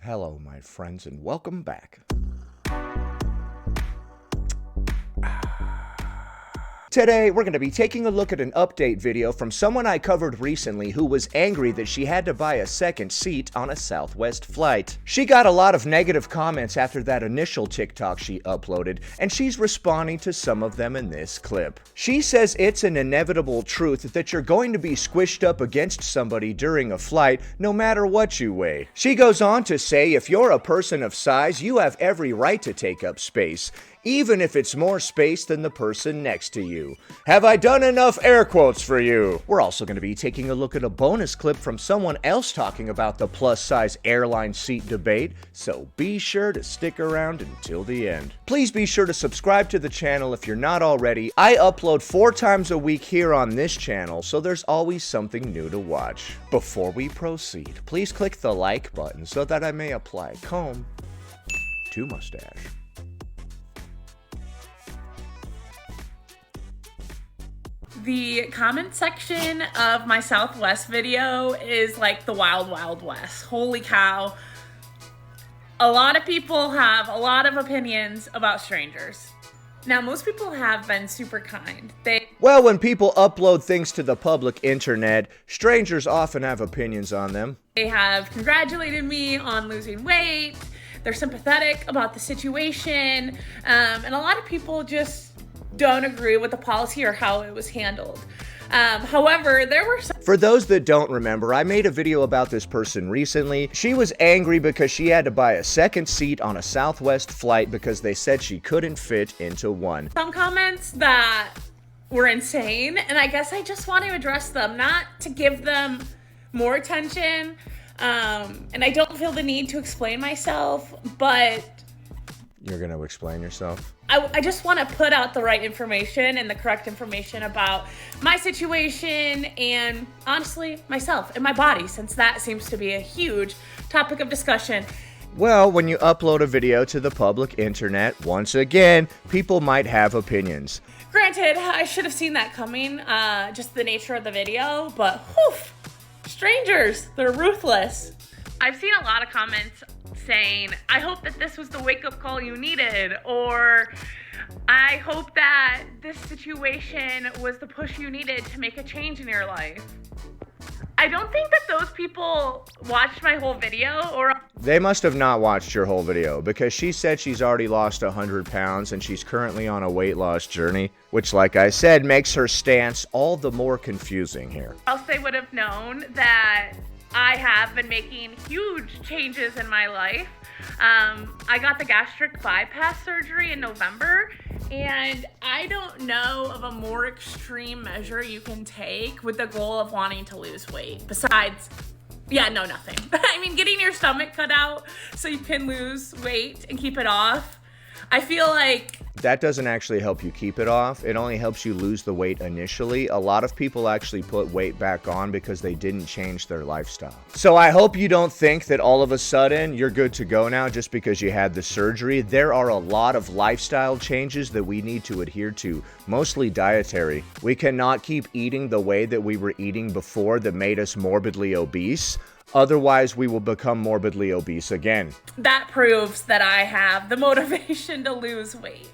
Hello, my friends, and welcome back. Today, we're going to be taking a look at an update video from someone I covered recently who was angry that she had to buy a second seat on a Southwest flight. She got a lot of negative comments after that initial TikTok she uploaded, and she's responding to some of them in this clip. She says it's an inevitable truth that you're going to be squished up against somebody during a flight, no matter what you weigh. She goes on to say if you're a person of size, you have every right to take up space, even if it's more space than the person next to you. Have I done enough air quotes for you? We're also going to be taking a look at a bonus clip from someone else talking about the plus-size airline seat debate, so be sure to stick around until the end. Please be sure to subscribe to the channel if you're not already. I upload 4 times a week here on this channel, so there's always something new to watch. Before we proceed, please click the like button so that I may apply comb to mustache. The comment section of my Southwest video is like the wild, wild west. Holy cow. A lot of people have a lot of opinions about strangers. Now, most people have been super kind. Well, when people upload things to the public internet, strangers often have opinions on them. They have congratulated me on losing weight. They're sympathetic about the situation. And a lot of people just don't agree with the policy or how it was handled. However, there were some... For those that don't remember, I made a video about this person recently. She was angry because she had to buy a second seat on a Southwest flight because they said she couldn't fit into one. Some comments that were insane, and I guess I just want to address them, not to give them more attention, and I don't feel the need to explain myself, but... You're gonna explain yourself? I just want to put out the right information and the correct information about my situation and, honestly, myself and my body, since that seems to be a huge topic of discussion. Well, when you upload a video to the public internet, once again, people might have opinions. Granted, I should have seen that coming, just the nature of the video, but whew, strangers, they're ruthless. I've seen a lot of comments saying, I hope that this was the wake-up call you needed, or I hope that this situation was the push you needed to make a change in your life. I don't think that those people watched my whole video, or... They must have not watched your whole video, because she said she's already lost 100 pounds and she's currently on a weight loss journey, which, like I said, makes her stance all the more confusing here. Else they would have known that I have been making huge changes in my life. I got the gastric bypass surgery in November, and I don't know of a more extreme measure you can take with the goal of wanting to lose weight. Besides, nothing. I mean, getting your stomach cut out so you can lose weight and keep it off. I feel like that doesn't actually help you keep it off. It only helps you lose the weight initially. A lot of people actually put weight back on because they didn't change their lifestyle. So I hope you don't think that all of a sudden you're good to go now just because you had the surgery. There are a lot of lifestyle changes that we need to adhere to, mostly dietary. We cannot keep eating the way that we were eating before that made us morbidly obese. Otherwise, we will become morbidly obese again. That proves that I have the motivation to lose weight.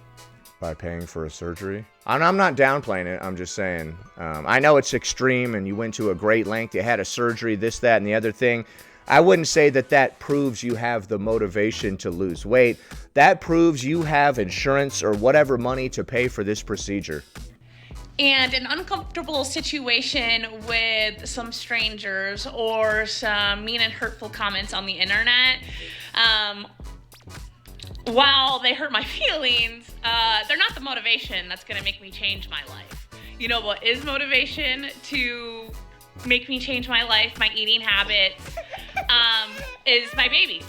By paying for a surgery? I'm not downplaying it, I'm just saying. I know it's extreme and you went to a great length, you had a surgery, this, that, and the other thing. I wouldn't say that that proves you have the motivation to lose weight. That proves you have insurance or whatever money to pay for this procedure. And an uncomfortable situation with some strangers or some mean and hurtful comments on the internet, while they hurt my feelings, they're not the motivation that's going to make me change my life. You know what is motivation to make me change my life, my eating habits, is my baby.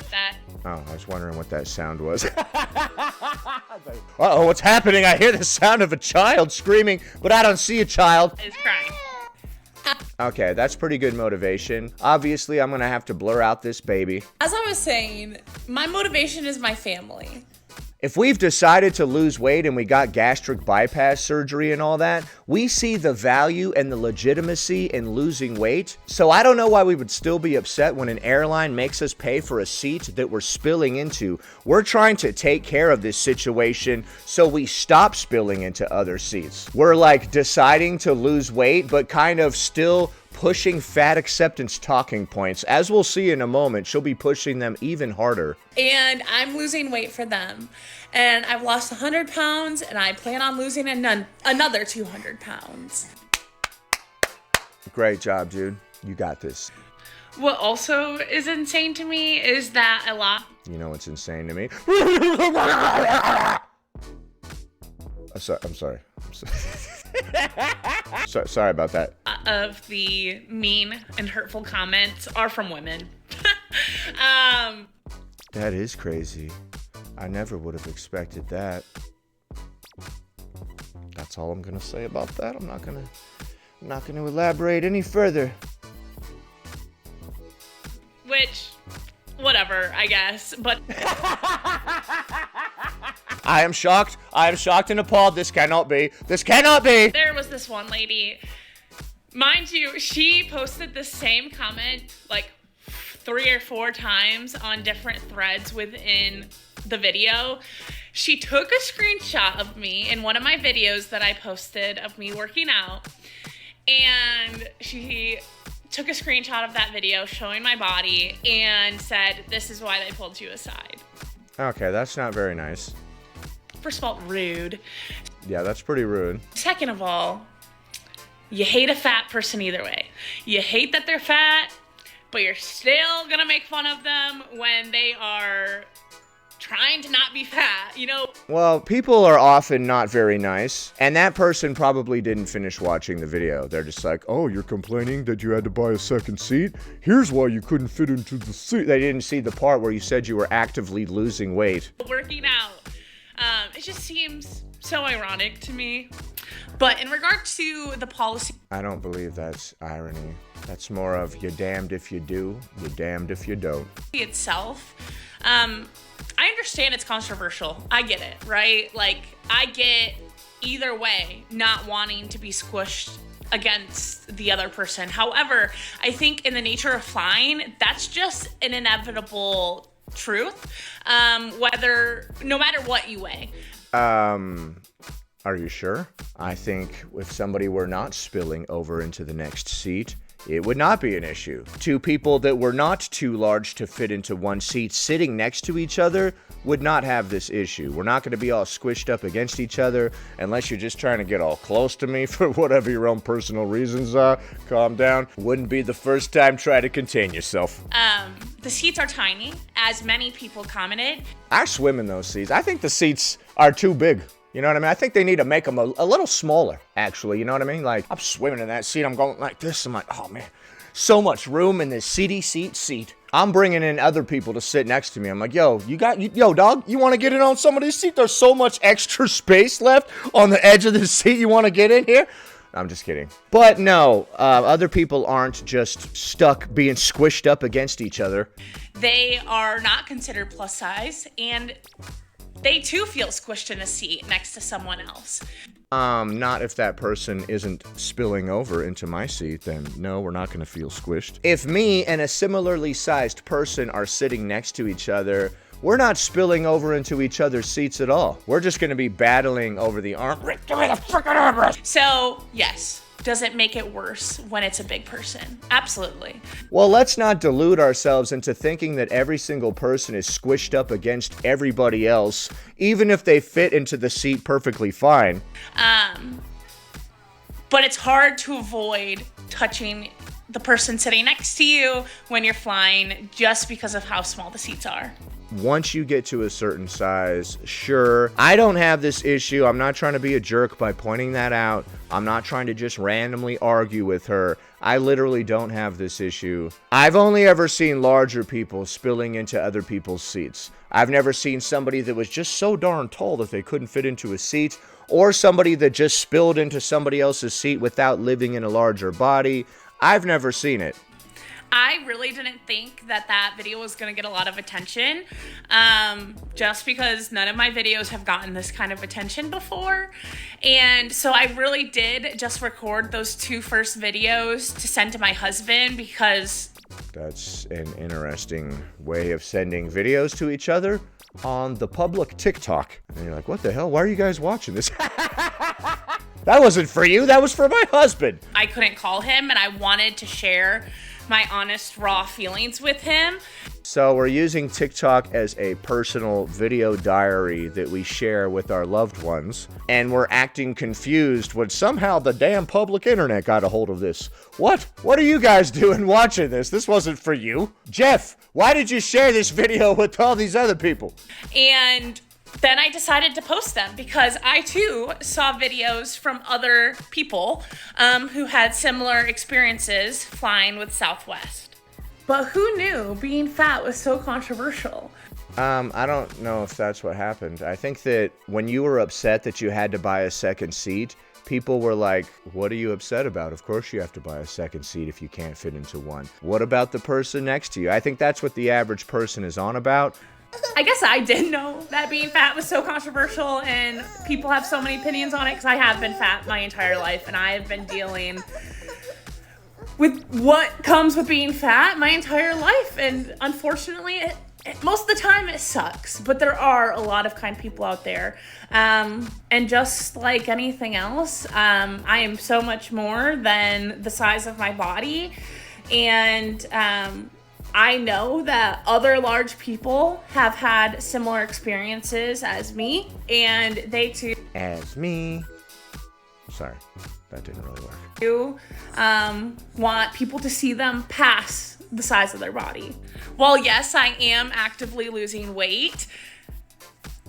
Oh, I was wondering what that sound was. Uh-oh, what's happening? I hear the sound of a child screaming, but I don't see a child. Is crying. Okay, that's pretty good motivation. Obviously, I'm gonna have to blur out this baby. As I was saying, my motivation is my family. If we've decided to lose weight and we got gastric bypass surgery and all that, we see the value and the legitimacy in losing weight. So I don't know why we would still be upset when an airline makes us pay for a seat that we're spilling into. We're trying to take care of this situation so we stop spilling into other seats. We're like deciding to lose weight, but kind of still pushing fat acceptance talking points. As we'll see in a moment, she'll be pushing them even harder. And I'm losing weight for them. And I've lost 100 pounds, and I plan on losing another 200 pounds. Great job, dude. You got this. What also is insane to me is that a lot... You know what's insane to me? I'm sorry. Sorry about that. Of the mean and hurtful comments are from women. That is crazy. I never would have expected that. That's all I'm gonna say about that. I'm not gonna elaborate any further. Which, whatever, I guess, but... I am shocked and appalled. This cannot be. There was this one lady, mind you, she posted the same comment like 3 or 4 times on different threads within the video. She took a screenshot of me in one of my videos that I posted of me working out, and she took a screenshot of that video showing my body and said, "This is why they pulled you aside." Okay, that's not very nice. First of all, rude. Yeah, that's pretty rude. Second of all, you hate a fat person either way. You hate that they're fat, but you're still gonna make fun of them when they are trying to not be fat, you know? Well, people are often not very nice, and that person probably didn't finish watching the video. They're just like, oh, you're complaining that you had to buy a second seat? Here's why you couldn't fit into the seat. They didn't see the part where you said you were actively losing weight. Working out. It just seems so ironic to me. But in regard to the policy... I don't believe that's irony. That's more of you're damned if you do, you're damned if you don't. ...itself, I understand it's controversial. I get it, right? Like, I get either way not wanting to be squished against the other person. However, I think in the nature of flying, that's just an inevitable truth, no matter what you weigh. Are you sure? I think if somebody were not spilling over into the next seat, it would not be an issue. 2 people that were not too large to fit into one seat sitting next to each other would not have this issue. We're not going to be all squished up against each other unless you're just trying to get all close to me for whatever your own personal reasons are. Calm down. Wouldn't be the first time. Try to contain yourself. The seats are tiny, as many people commented. I swim in those seats. I think the seats are too big. You know what I mean? I think they need to make them a little smaller, actually. You know what I mean? Like, I'm swimming in that seat. I'm going like this. I'm like, oh, man. So much room in this seat. I'm bringing in other people to sit next to me. I'm like, yo, dog, you want to get in on some of these seats? There's so much extra space left on the edge of this seat. You want to get in here? I'm just kidding. But no, other people aren't just stuck being squished up against each other. They are not considered plus size, and they too feel squished in a seat next to someone else. Not if that person isn't spilling over into my seat, then no, we're not going to feel squished. If me and a similarly sized person are sitting next to each other, we're not spilling over into each other's seats at all. We're just going to be battling over the armrest. Give me the freaking armrest! So, yes. Does it make it worse when it's a big person? Absolutely. Well, let's not delude ourselves into thinking that every single person is squished up against everybody else, even if they fit into the seat perfectly fine. But it's hard to avoid touching the person sitting next to you when you're flying just because of how small the seats are. Once you get to a certain size, sure. I don't have this issue. I'm not trying to be a jerk by pointing that out. I'm not trying to just randomly argue with her. I literally don't have this issue. I've only ever seen larger people spilling into other people's seats. I've never seen somebody that was just so darn tall that they couldn't fit into a seat, or somebody that just spilled into somebody else's seat without living in a larger body. I've never seen it. I really didn't think that video was going to get a lot of attention, just because none of my videos have gotten this kind of attention before. And so I really did just record those 2 first videos to send to my husband, because That's an interesting way of sending videos to each other on the public TikTok. And you're like, what the hell? Why are you guys watching this? That wasn't for you. That was for my husband. I couldn't call him, and I wanted to share my honest, raw feelings with him. So we're using TikTok as a personal video diary that we share with our loved ones, and we're acting confused when somehow the damn public internet got a hold of this. What are you guys doing watching this? This wasn't for you. Jeff, why did you share this video with all these other people? And then I decided to post them because I too saw videos from other people who had similar experiences flying with Southwest. But who knew being fat was so controversial? I don't know if that's what happened. I think that when you were upset that you had to buy a second seat, people were like, what are you upset about? Of course you have to buy a second seat if you can't fit into one. What about the person next to you? I think that's what the average person is on about. I guess I did know that being fat was so controversial and people have so many opinions on it, because I have been fat my entire life and I have been dealing with what comes with being fat my entire life. And unfortunately, most of the time it sucks, but there are a lot of kind people out there. And just like anything else, I am so much more than the size of my body. And I know that other large people have had similar experiences as me, and they too As me. Sorry, that didn't really work. Want people to see them pass the size of their body. While yes, I am actively losing weight,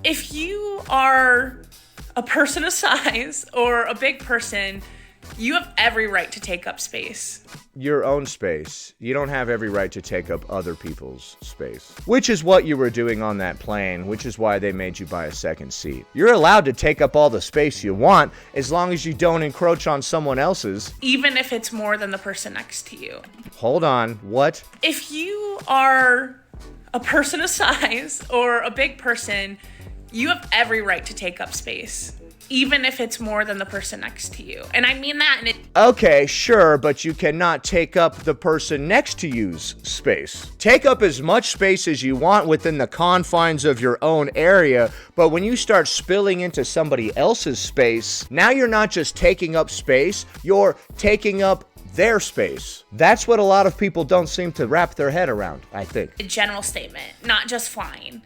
if you are a person of size or a big person, you have every right to take up space. Your own space. You don't have every right to take up other people's space. Which is what you were doing on that plane, which is why they made you buy a second seat. You're allowed to take up all the space you want, as long as you don't encroach on someone else's. Even if it's more than the person next to you. Hold on, what? If you are a person of size or a big person, you have every right to take up space. Even if it's more than the person next to you. And I mean that in it. Okay, sure, but you cannot take up the person next to you's space. Take up as much space as you want within the confines of your own area, but when you start spilling into somebody else's space, now you're not just taking up space, you're taking up their space. That's what a lot of people don't seem to wrap their head around, I think. A general statement, not just flying.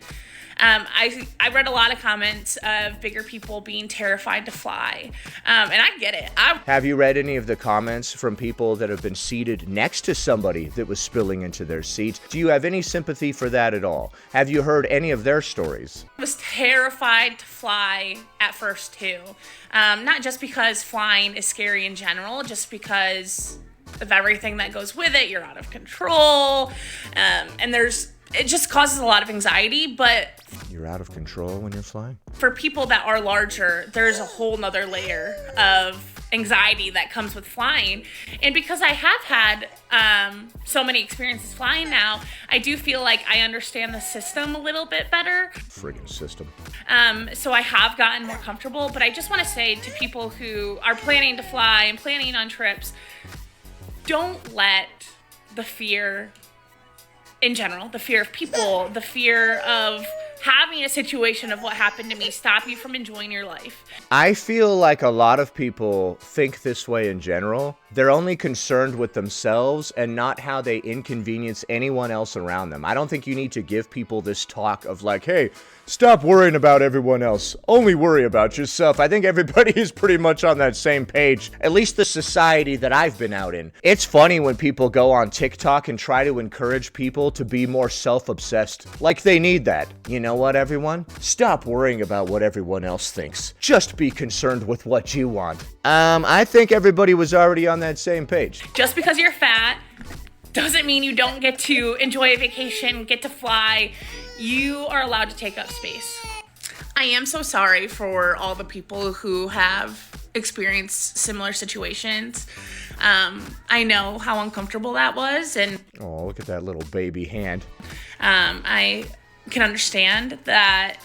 I read a lot of comments of bigger people being terrified to fly, and I get it. Have you read any of the comments from people that have been seated next to somebody that was spilling into their seat? Do you have any sympathy for that at all? Have you heard any of their stories? I was terrified to fly at first too, not just because flying is scary in general, just because of everything that goes with it. You're out of control, and it just causes a lot of anxiety, but You're out of control when you're flying? For people that are larger, there's a whole nother layer of anxiety that comes with flying. And because I have had so many experiences flying now, I do feel like I understand the system a little bit better. Friggin' system. So I have gotten more comfortable, but I just want to say to people who are planning to fly and planning on trips, don't let the fear in general, the fear of people, the fear of having a situation of what happened to me stop you from enjoying your life. I feel like a lot of people think this way in general. They're only concerned with themselves and not how they inconvenience anyone else around them. I don't think you need to give people this talk of like, hey, stop worrying about everyone else. Only worry about yourself. I think everybody is pretty much on that same page, at least the society that I've been out in. It's funny when people go on TikTok and try to encourage people to be more self-obsessed. Like they need that. You know what, everyone? Stop worrying about what everyone else thinks. Just be concerned with what you want. I think everybody was already on that same page. Just because you're fat doesn't mean you don't get to enjoy a vacation, get to fly. You are allowed to take up space. I am so sorry for all the people who have experienced similar situations. I know how uncomfortable that was, and Oh, look at that little baby hand. I can understand that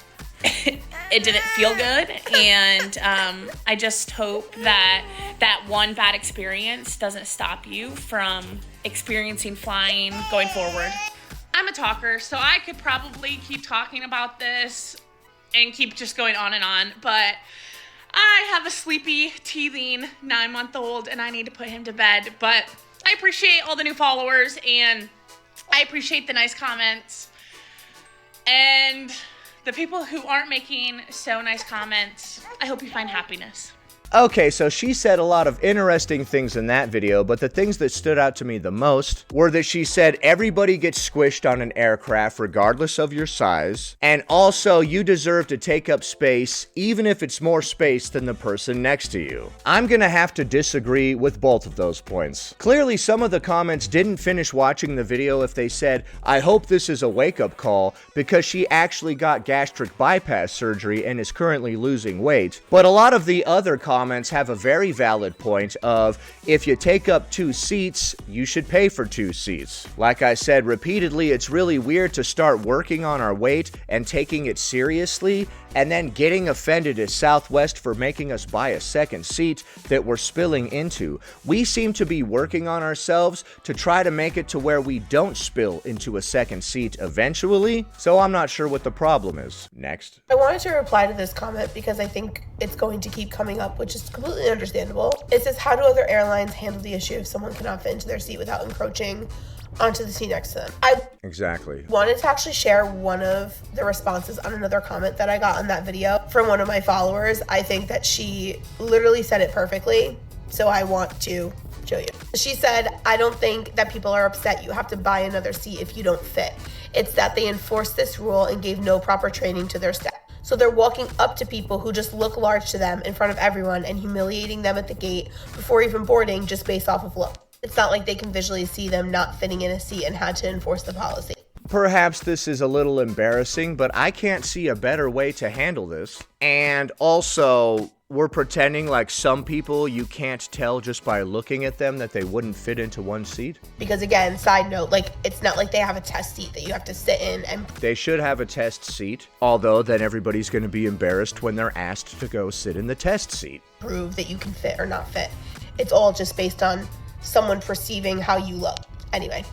it didn't feel good, and I just hope that that one bad experience doesn't stop you from experiencing flying going forward. I'm a talker, so I could probably keep talking about this and keep just going on and on, but I have a sleepy, teething 9-month-old, and I need to put him to bed. But I appreciate all the new followers, and I appreciate the nice comments. And the people who aren't making so nice comments, I hope you find happiness. Okay, so she said a lot of interesting things in that video, but the things that stood out to me the most were that she said everybody gets squished on an aircraft regardless of your size, and also you deserve to take up space even if it's more space than the person next to you. I'm gonna have to disagree with both of those points. Clearly, some of the comments didn't finish watching the video if they said, I hope this is a wake-up call, because she actually got gastric bypass surgery and is currently losing weight. But a lot of the other comments have a very valid point of, if you take up 2 seats, you should pay for 2 seats. Like I said repeatedly, it's really weird to start working on our weight and taking it seriously, and then getting offended at Southwest for making us buy a second seat that we're spilling into. We seem to be working on ourselves to try to make it to where we don't spill into a second seat eventually, so I'm not sure what the problem is. Next. I wanted to reply to this comment because I think it's going to keep coming up, which is completely understandable. It says, how do other airlines handle the issue if someone cannot fit into their seat without encroaching onto the seat next to them? I wanted to actually share one of the responses on another comment that I got on that video from one of my followers. I think that she literally said it perfectly, so I want to show you. She said, I don't think that people are upset you have to buy another seat if you don't fit. It's that they enforced this rule and gave no proper training to their staff. So they're walking up to people who just look large to them in front of everyone and humiliating them at the gate before even boarding just based off of look. It's not like they can visually see them not fitting in a seat and had to enforce the policy. Perhaps this is a little embarrassing, but I can't see a better way to handle this. And also, we're pretending like some people you can't tell just by looking at them that they wouldn't fit into one seat. Because again, side note, like, it's not like they have a test seat that you have to sit in, and they should have a test seat, although then everybody's going to be embarrassed when they're asked to go sit in the test seat. Prove that you can fit or not fit. It's all just based on someone perceiving how you look. Anyway,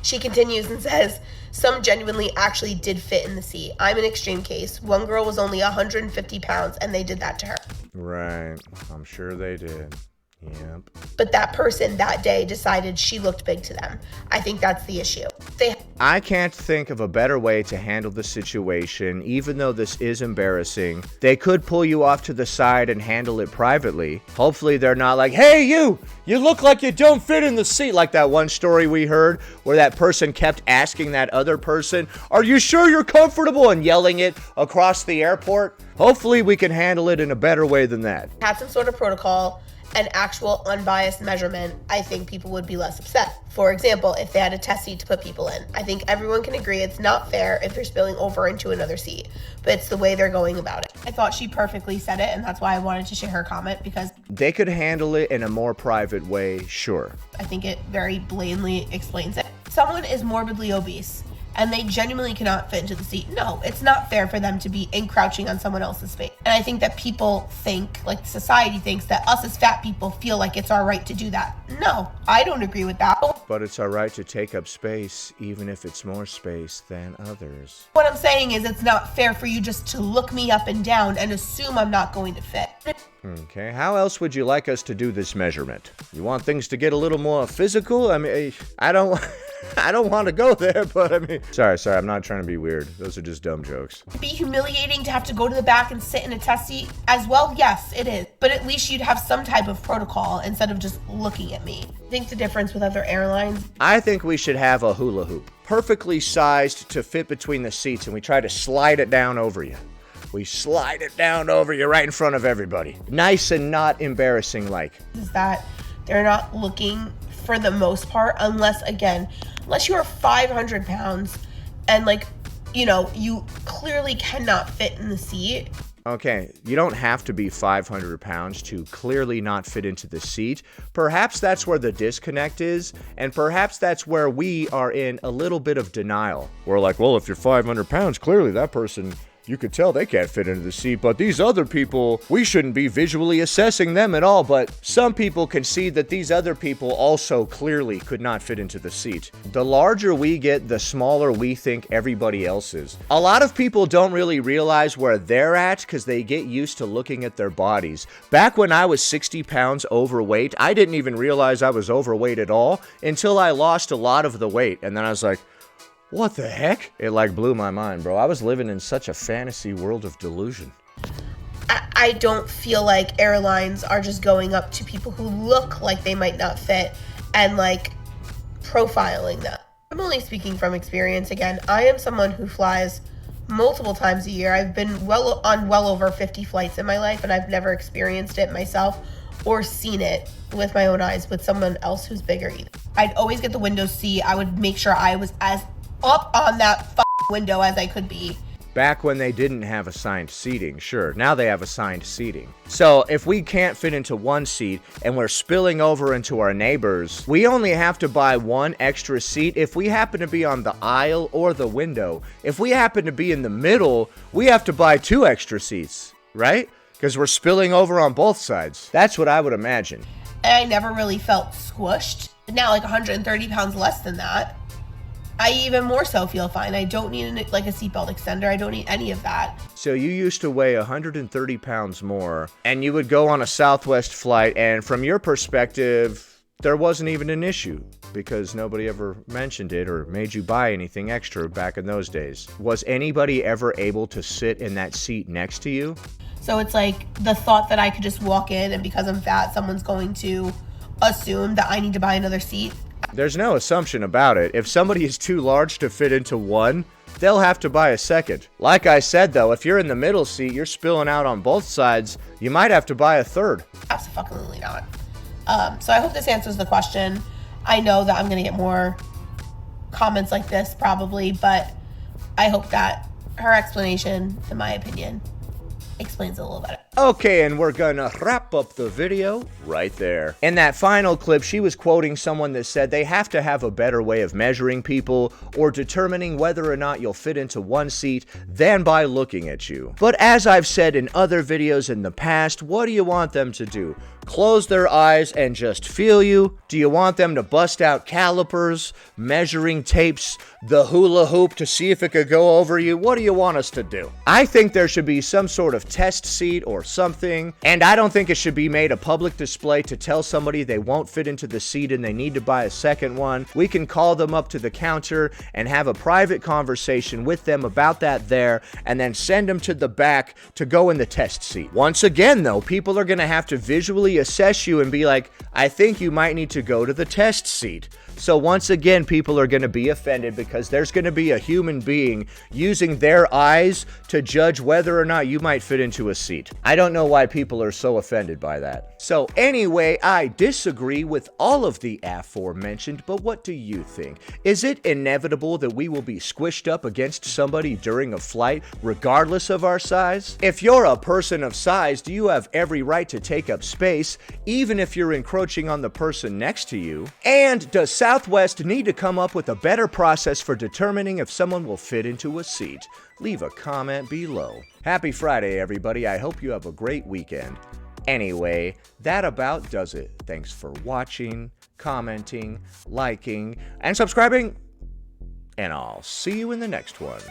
she continues and says, some genuinely actually did fit in the seat. I'm an extreme case. One girl was only 150 pounds and they did that to her. Right, I'm sure they did. Yep. But that person that day decided she looked big to them. I think that's the issue. I can't think of a better way to handle the situation, even though this is embarrassing. They could pull you off to the side and handle it privately. Hopefully they're not like, hey, you look like you don't fit in the seat, like that one story we heard where that person kept asking that other person, are you sure you're comfortable, and yelling it across the airport. Hopefully we can handle it in a better way than that. Had some sort of protocol, an actual unbiased measurement, I think people would be less upset. For example, if they had a test seat to put people in. I think everyone can agree it's not fair if they're spilling over into another seat, but it's the way they're going about it. I thought she perfectly said it, and that's why I wanted to share her comment, because they could handle it in a more private way, sure. I think it very blatantly explains it. Someone is morbidly obese and they genuinely cannot fit into the seat. No, it's not fair for them to be encroaching on someone else's space. And I think that people think, like society thinks, that us as fat people feel like it's our right to do that. No, I don't agree with that. But it's our right to take up space, even if it's more space than others. What I'm saying is it's not fair for you just to look me up and down and assume I'm not going to fit. Okay, how else would you like us to do this measurement? You want things to get a little more physical? I mean, I don't want to go there, but I mean... Sorry, I'm not trying to be weird. Those are just dumb jokes. Be humiliating to have to go to the back and sit in a test seat as well? Yes, it is. But at least you'd have some type of protocol instead of just looking at me. Think the difference with other airlines? I think we should have a hula hoop. Perfectly sized to fit between the seats, and we try to slide it down over you. We slide it down over you right in front of everybody. Nice and not embarrassing like. Is that they're not looking for the most part, unless you are 500 pounds and you clearly cannot fit in the seat. Okay, you don't have to be 500 pounds to clearly not fit into the seat. Perhaps that's where the disconnect is, and perhaps that's where we are in a little bit of denial. We're like, well, if you're 500 pounds, clearly that person, you could tell they can't fit into the seat, but these other people, we shouldn't be visually assessing them at all. But some people concede that these other people also clearly could not fit into the seat. The larger we get, the smaller we think everybody else is. A lot of people don't really realize where they're at because they get used to looking at their bodies. Back when I was 60 pounds overweight, I didn't even realize I was overweight at all until I lost a lot of the weight. And then I was like, what the heck? It like blew my mind, bro. I was living in such a fantasy world of delusion. I don't feel like airlines are just going up to people who look like they might not fit and like profiling them. I'm only speaking from experience again. I am someone who flies multiple times a year. I've been well over 50 flights in my life, and I've never experienced it myself or seen it with my own eyes with someone else who's bigger either. I'd always get the window seat. I would make sure I was as up on that window as I could be. Back when they didn't have assigned seating, sure. Now they have assigned seating. So if we can't fit into one seat and we're spilling over into our neighbors, we only have to buy one extra seat if we happen to be on the aisle or the window. If we happen to be in the middle, we have to buy 2 extra seats, right? Because we're spilling over on both sides. That's what I would imagine. And I never really felt squished. Now like 130 pounds less than that, I even more so feel fine. I don't need like a seatbelt extender. I don't need any of that. So you used to weigh 130 pounds more, and you would go on a Southwest flight, and from your perspective, there wasn't even an issue because nobody ever mentioned it or made you buy anything extra back in those days. Was anybody ever able to sit in that seat next to you? So it's like the thought that I could just walk in and because I'm fat, someone's going to assume that I need to buy another seat. There's no assumption about it. If somebody is too large to fit into one, they'll have to buy a second. Like I said though, if you're in the middle seat, you're spilling out on both sides, you might have to buy a third. Absolutely not. So I hope this answers the question. I know that I'm going to get more comments like this probably, but I hope that her explanation, in my opinion, explains it a little better. Okay, and we're gonna wrap up the video right there. In that final clip, she was quoting someone that said they have to have a better way of measuring people or determining whether or not you'll fit into one seat than by looking at you. But as I've said in other videos in the past, what do you want them to do? Close their eyes and just feel you? Do you want them to bust out calipers, measuring tapes, the hula hoop to see if it could go over you? What do you want us to do? I think there should be some sort of test seat or something, and I don't think it should be made a public display to tell somebody they won't fit into the seat and they need to buy a second one. We can call them up to the counter and have a private conversation with them about that there, and then send them to the back to go in the test seat. Once again though, people are gonna have to visually assess you and be like, I think you might need to go to the test seat. So once again, people are going to be offended because there's going to be a human being using their eyes to judge whether or not you might fit into a seat. I don't know why people are so offended by that. So anyway, I disagree with all of the aforementioned, but what do you think? Is it inevitable that we will be squished up against somebody during a flight, regardless of our size? If you're a person of size, do you have every right to take up space, even if you're encroaching on the person next to you? And does Southwest need to come up with a better process for determining if someone will fit into a seat? Leave a comment below. Happy Friday, everybody. I hope you have a great weekend. Anyway, that about does it. Thanks for watching, commenting, liking, and subscribing. And I'll see you in the next one.